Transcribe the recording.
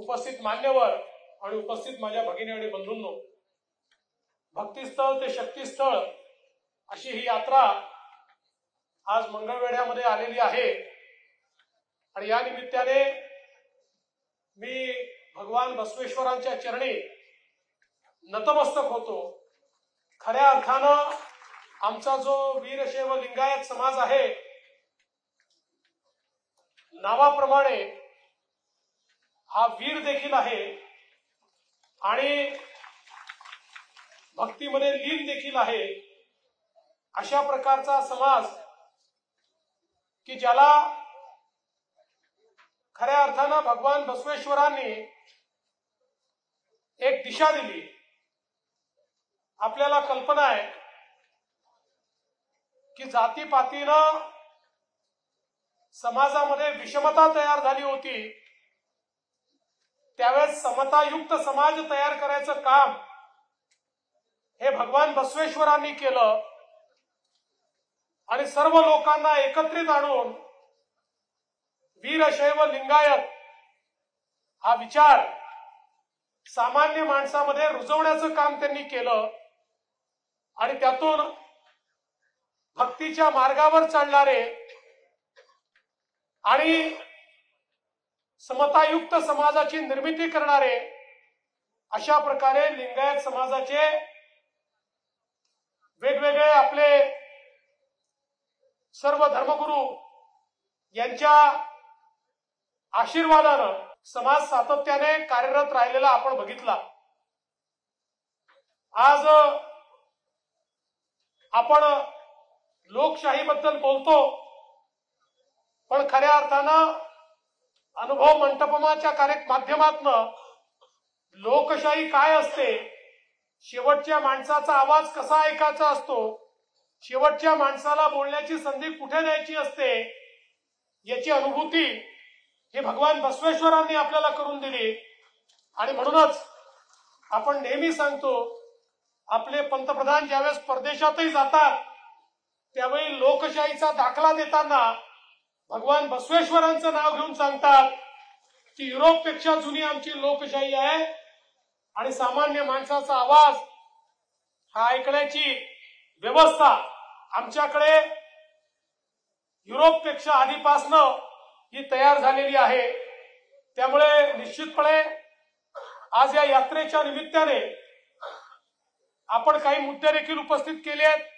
उपस्थित मान्यवर आणि उपस्थित माझ्या भगिनी आणि बंधूंनो, भक्तिस्थळ ते शक्तिस्थळ अशी ही यात्रा आज मंगळवेढ्यामध्ये आलेली आहे आणि या निमित्ताने मी भगवान बसवेश्वरांच्या चरणी नतमस्तक होतो। खऱ्या अर्थानं आमचा जो वीरशैव लिंगायत समाज आहे, नावाप्रमाणे हा वीर देखील आहे आणि भक्तीमध्ये लीन देखील आहे। अशा प्रकारचा समाज की ज्याला खऱ्या अर्थानं भगवान बसवेश्वरांनी एक दिशा दिली। आपल्याला कल्पना आहे की जातीपातीनं समाजामध्ये विषमता तयार झाली होती, त्यावेळेस समतायुक्त समाज तयार करायचं काम हे भगवान बसवेश्वरांनी केलं आणि सर्व लोकांना एकत्रित आणून वीरशैव लिंगायत हा विचार सामान्य माणसामध्ये रुजवण्याचं काम त्यांनी केलं आणि त्यातून भक्तीच्या मार्गावर चालणारे आणि समतायुक्त समाजाची निर्मिती करणारे अशा प्रकारे लिंगायत समाजाचे वेगवेगळे आपले सर्व धर्मगुरू यांच्या आशीर्वादानं समाज सातत्याने कार्यरत राहिलेला आपण बघितला। आज आपण लोकशाहीबद्दल बोलतो, पण खऱ्या अर्थानं अनुभव मंटपमाच्या माध्यमातून लोकशाही काय असते, शेवटच्या माणसाचा आवाज कसा ऐकायचा असतो, शेवटच्या माणसाला बोलण्याची संधी कुठे द्यायची असते, याची अनुभूती हे भगवान बसवेश्वरांनी आपल्याला करून दिली। आणि म्हणूनच आपण नेहमी सांगतो, आपले पंतप्रधान ज्यावेळेस परदेशातही जातात त्यावेळी लोकशाहीचा दाखला देताना भगवान बसवेश्वरांचं नाव घेऊन सांगतात की युरोपपेक्षा जुनी आमची लोकशाही आहे आणि सामान्य माणसाचा आवाज हा ऐकण्याची व्यवस्था आमच्याकडे युरोपपेक्षा आधीपासनं ही तयार झालेली आहे। त्यामुळे निश्चितपणे आज या यात्रेच्या निमित्ताने आपण काही मुद्दे देखील उपस्थित केले आहेत।